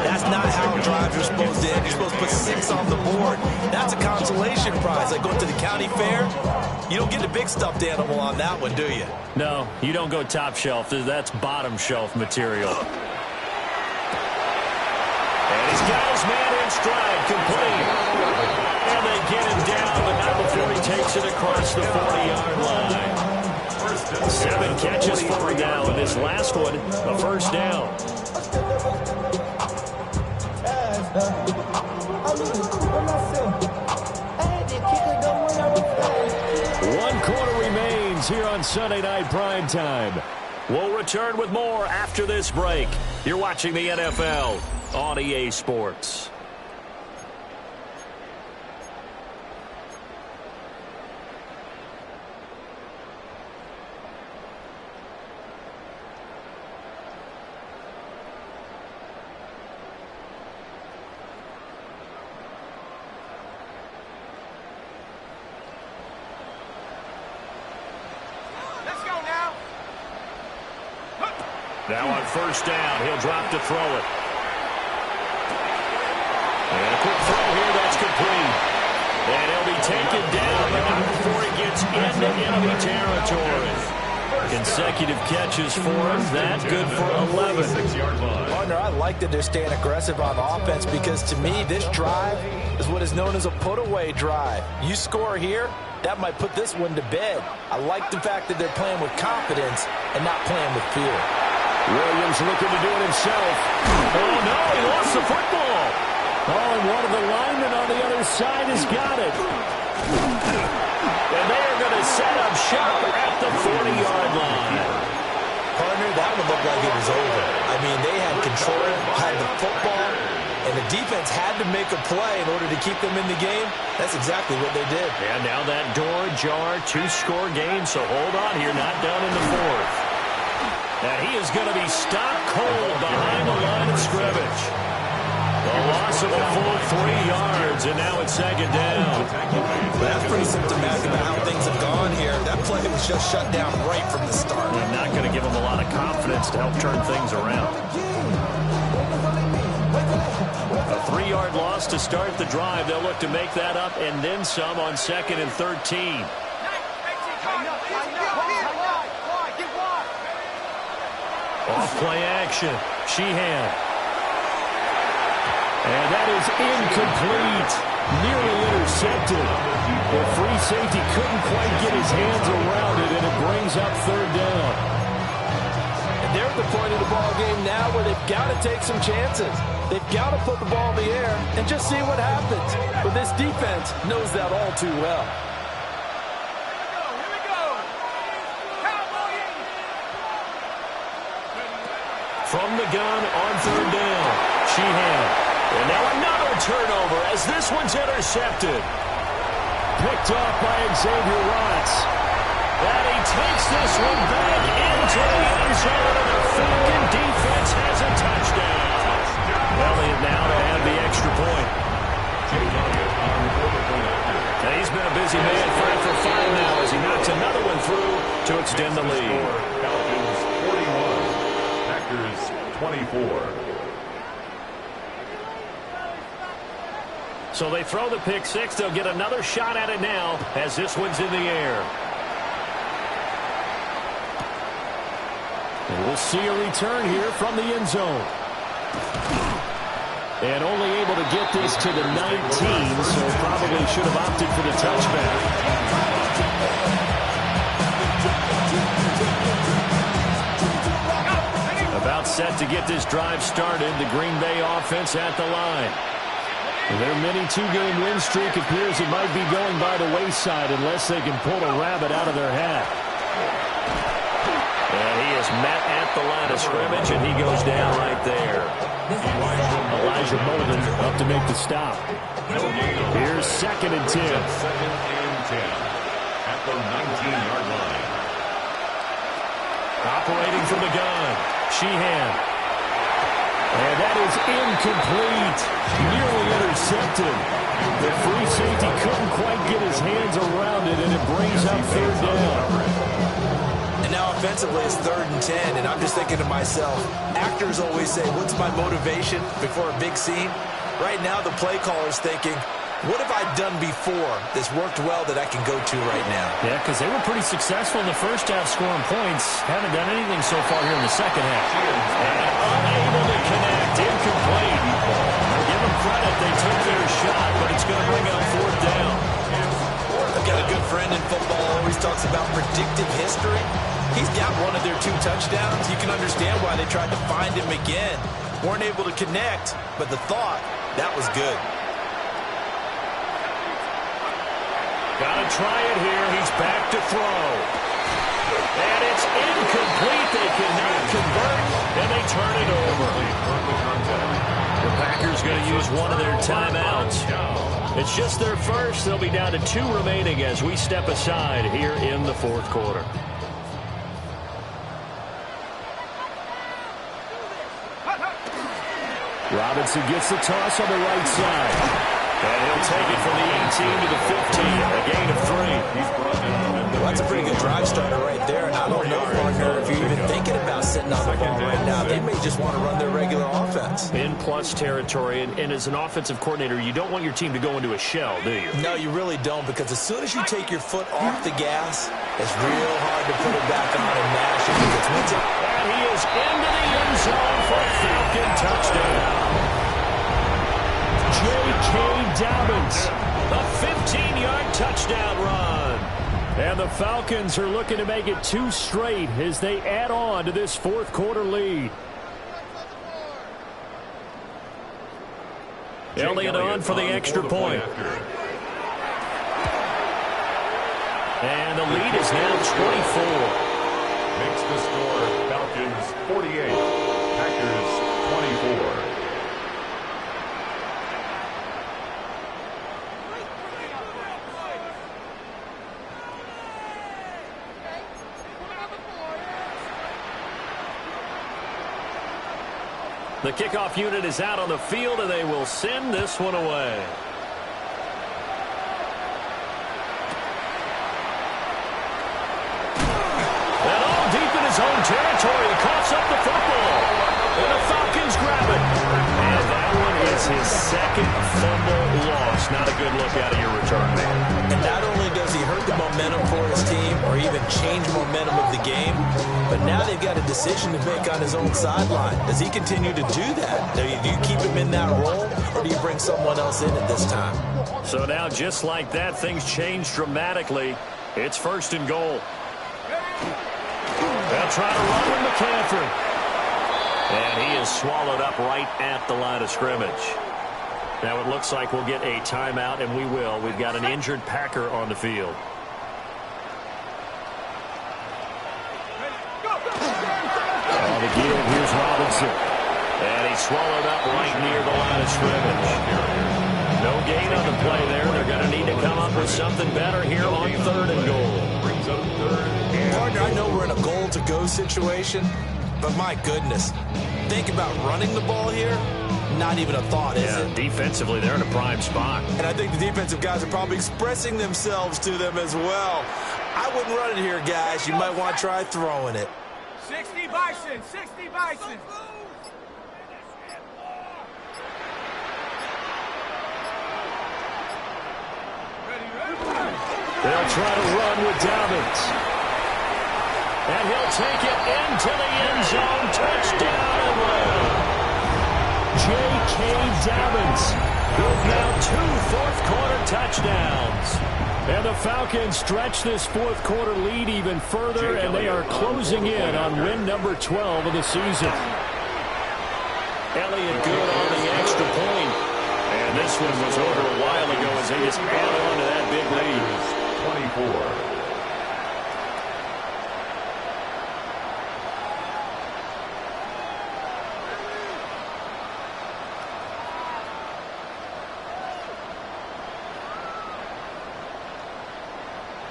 that's not how drives are supposed to end. You're supposed to put 6 on the board. That's a consolation prize. Like going to the county fair, you don't get the big stuffed animal on that one, do you? No, you don't go top shelf. That's bottom shelf material. And he's got his man in stride, complete. And they get him down, but not before he takes it across the 40-yard line. 7 catches for him now, and this last one, a first down. 1 quarter remains here on Sunday Night Primetime. We'll return with more after this break. You're watching the NFL on EA Sports. Now on first down, he'll drop to throw it. And a quick throw here, that's complete. And he'll be taken down, but not before he gets into enemy territory. Consecutive catches for him. That good for 11. Partner, I like that they're staying aggressive on offense because to me, this drive is what is known as a put-away drive. You score here, that might put this one to bed. I like the fact that they're playing with confidence and not playing with fear. Williams looking to do it himself. Oh, no, he lost the football. Oh, and one of the linemen on the other side has got it. And they are going to set up shop at the 40-yard line. Partner, that would look like it was over. I mean, they had control, had the football, and the defense had to make a play in order to keep them in the game. That's exactly what they did. And now that door ajar, 2-score game, so hold on here, not done in the 4th. And he is going to be stopped cold behind the line of scrimmage. The loss of a full 3 yards, and now it's 2nd down. That's pretty symptomatic about how things have gone here. That play was just shut down right from the start. And not going to give him a lot of confidence to help turn things around. A 3-yard loss to start the drive. They'll look to make that up and then some on 2nd and 13. Off play action. Sheehan. And that is incomplete. Nearly intercepted. The free safety couldn't quite get his hands around it, and it brings up 3rd down. And they're at the point of the ball game now where they've got to take some chances. They've got to put the ball in the air and just see what happens. But this defense knows that all too well. From the gun on 3rd down, Sheehan. And now another turnover as this one's intercepted. Picked off by Xavier Watts. And he takes this one back into the end zone, and the Falcon defense has a touchdown. Elliott now to have the extra point. And he's been a busy man, 5 for 5 now as he knocks another one through to extend the lead. Falcons 41, Packers 24. So they throw the pick 6. They'll get another shot at it now as this one's in the air. And we'll see a return here from the end zone. And only able to get this to the 19, so probably should have opted for the touchback. About set to get this drive started. The Green Bay offense at the line. Their mini 2-game win streak appears it might be going by the wayside unless they can pull a rabbit out of their hat. And he is met at the line of scrimmage, and he goes down right there. Elijah Molden up to make the stop. Here's 2nd and 10. 2nd and 10 at the 19-yard line. Operating from the gun, Sheehan. And that is incomplete. Nearly intercepted. The free safety couldn't quite get his hands around it, and it brings up 3rd down. And now offensively it's 3rd and 10, and I'm just thinking to myself, actors always say, what's my motivation before a big scene? Right now the play caller's thinking, what have I done before that's worked well that I can go to right now? Yeah, because they were pretty successful in the first half scoring points. Haven't done anything so far here in the second half. And unable to connect, incomplete. Give them credit, they took their shot, but it's going to bring up 4th down. I've got a good friend in football, always talks about predictive history. He's got one of their 2 touchdowns. You can understand why they tried to find him again. Weren't able to connect, but the thought, that was good. Got to try it here. He's back to throw. And it's incomplete. They cannot convert, and they turn it over. The Packers going to use one of their timeouts. It's just their first. They'll be down to 2 remaining as we step aside here in the 4th quarter. Robinson gets the toss on the right side. And he'll take it from the 18 to the 15, a gain of 3. Well, that's a pretty good drive starter right there. And I don't know, partner, if you're even thinking about sitting on the ball right now. They may just want to run their regular offense. In plus territory, and as an offensive coordinator, you don't want your team to go into a shell, do you? No, you really don't, because as soon as you take your foot off the gas, it's real hard to put it back on and mash it. And he is into the end zone for a Falcon touchdown. J.K. Dobbins, a 15-yard touchdown run. And the Falcons are looking to make it 2 straight as they add on to this 4th quarter lead. Elliott on for the extra point. And the lead is now 24. Makes the score Falcons 48, Packers 24. The kickoff unit is out on the field, and they will send this one away. And all deep in his own territory, he coughs up the football. And the Falcons grab it. And that one is his 2nd fumble loss. Not a good look out of your return man. And not only does he hurt the momentum for his team or even change momentum of the game, but now they've got a decision to make on his own sideline. Does he continue to do that? Do you keep him in that role, or do you bring someone else in at this time? So now, just like that, things change dramatically. It's 1st and goal. They'll try to run with McCaffrey. And he is swallowed up right at the line of scrimmage. Now it looks like we'll get a timeout, and we will. We've got an injured Packer on the field. On the give, here's Robinson. And he's swallowed up right near the line of scrimmage. No gain on the play there. They're going to need to come up with something better here on 3rd and goal. Brings up 3rd. Partner, I know we're in a goal-to-go situation, but my goodness, think about running the ball here. Not even a thought, is it? Defensively, they're in a prime spot. And I think the defensive guys are probably expressing themselves to them as well. I wouldn't run it here, guys. You might want to try throwing it. 60 Bison, 60 Bison. They'll try to run with Dobbins. And he'll take it into the end zone. Touchdown and well. J.K. Dobbins with now 2 fourth-quarter touchdowns. And the Falcons stretch this 4th quarter lead even further, and they are closing in on win number 12 of the season. Elliott good on the extra point. And this one was over a while ago as they just added on to that big lead. 24.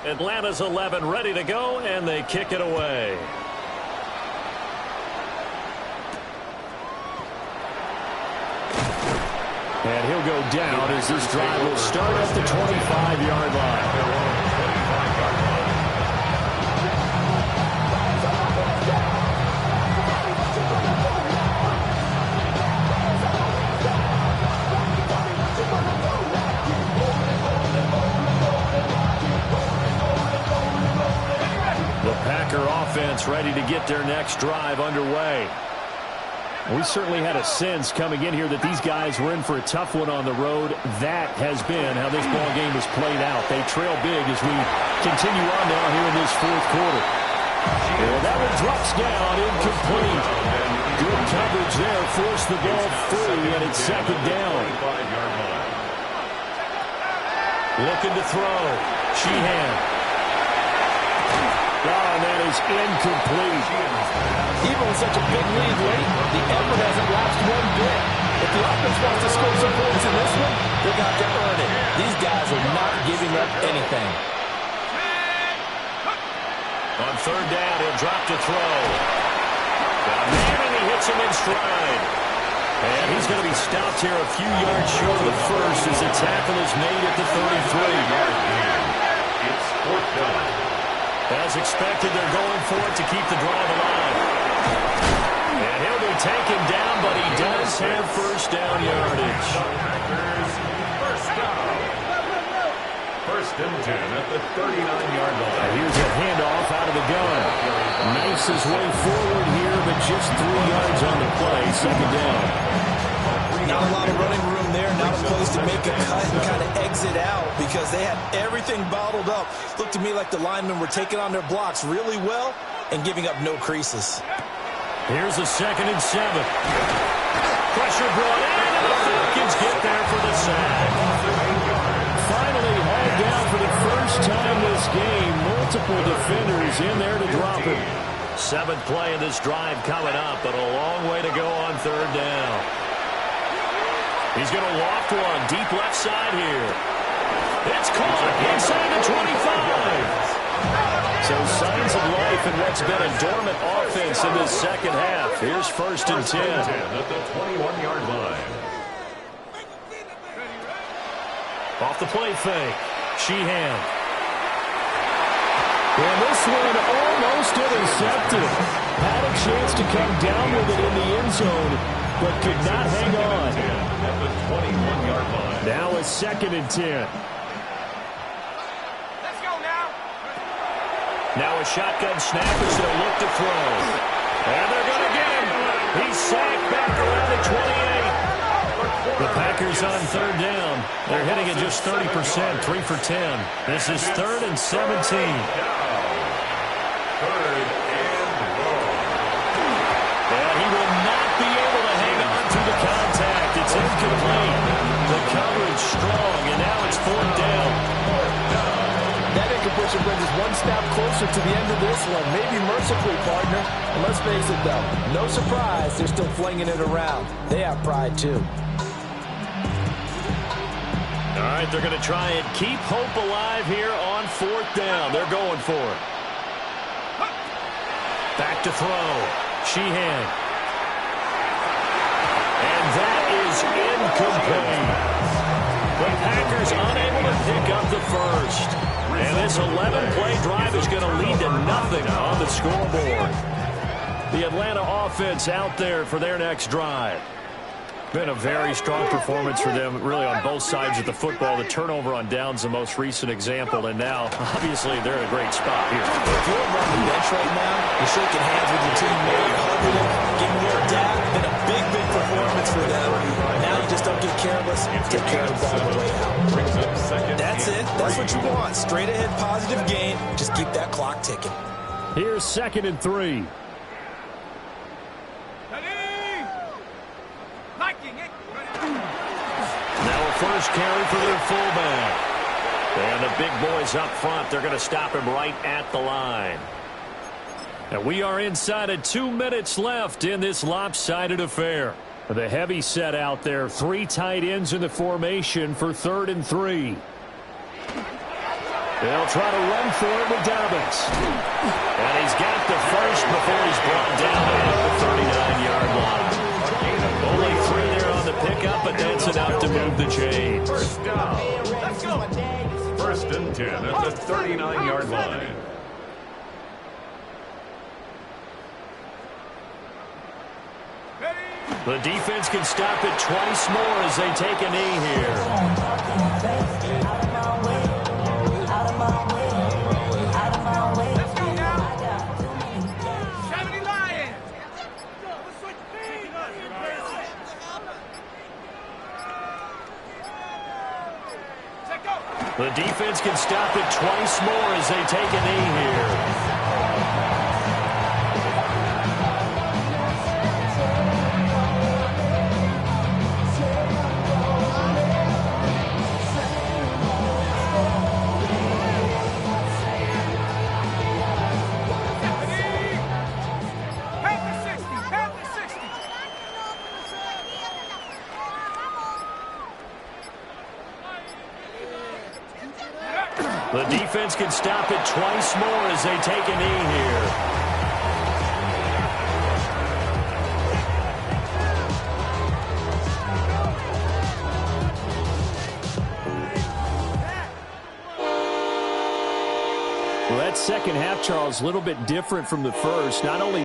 Atlanta's 11 ready to go, and they kick it away. And he'll go down as this drive will start at the 25-yard line. The Packer offense ready to get their next drive underway. We certainly had a sense coming in here that these guys were in for a tough one on the road. That has been how this ball game has played out. They trail big as we continue on now here in this fourth quarter. And that one drops down, incomplete. Good coverage there, forced the ball free, and it's second down. Looking to throw. Sheehan. Oh, and that is incomplete. Even with such a big lead late, the effort hasn't lapsed one bit. If the offense wants to score some points in this one, they're going to have to earn it. These guys are not giving up anything. On third down, he'll drop to throw. And he hits him in stride. And he's going to be stopped here a few yards short of the first as the tackle is made at the 33. It's fourth down. As expected, they're going for it to keep the drive alive. And he'll be taken down, but he does have first down yardage. First down. First and 10 at the 39-yard line. Here's a handoff out of the gun. Makes his way forward here, but just 3 yards on the play. Second down. Not a lot of running room there, not a place to make a cut and kind of exit out because they had everything bottled up. Looked to me like the linemen were taking on their blocks really well and giving up no creases. Here's a 2nd and 7. Pressure brought in, and the Falcons get there for the sack. Finally hauled down for the first time this game. Multiple defenders in there to drop him. 7th play of this drive coming up, but a long way to go on third down. He's going to loft one deep left side here. It's caught inside the 25. So signs of life in what's been a dormant offense in this second half. Here's first and 10. At the 21-yard line. Off the play fake. Sheehan. And this one almost intercepted. Had a chance to come down with it in the end zone, but could not hang on. At the 21-yard line. Now a 2nd and 10. Let's go now. Now a shotgun snap as they'll look to throw. And they're going to get him. He's sacked back around the 28. The Packers on third down. They're hitting at just 30%, 3 for 10. This is 3rd and 17. And he will not be able to hang on to the contact. It's incomplete. The coverage strong, and now it's 4th down. That incompletion brings us one step closer to the end of this one. Maybe mercifully, partner. And let's face it, though, no surprise, they're still flinging it around. They have pride, too. All right, they're going to try and keep hope alive here on 4th down. They're going for it. Back to throw. Sheehan. And that is incomplete. The Packers unable to pick up the first. And this 11-play drive is going to lead to nothing on the scoreboard. The Atlanta offense out there for their next drive. Been a very strong performance for them, really, on both sides of the football. The turnover on downs, the most recent example, and now, obviously, they're in a great spot here. If you're on the bench right now, you're shaking hands with your teammate, hugging them, giving them a dab. Been a big, big performance for them. Now you just don't get careless. Take care of the ball on the way out. That's it. That's what you want. Straight ahead, positive game. Just keep that clock ticking. Here's 2nd and 3. Now a first carry for their fullback. And the big boys up front, they're going to stop him right at the line. And we are inside of 2 minutes left in this lopsided affair. The heavy set out there, 3 tight ends in the formation for 3rd and 3. They'll try to run for it with Dobbins. And he's got the first before he's brought down at the 39-yard line. Only 3 there on the pickup, but that's enough to move the chains. First down. Let's go. 1st and 10 at the 39-yard line. The defense can stop it twice more as they take a knee here. Let's go now. 70 Lions. The defense can stop it twice more as they take a knee here. The defense can stop it twice more as they take a knee here. Well, that second half, Charles, a little bit different from the first. Not only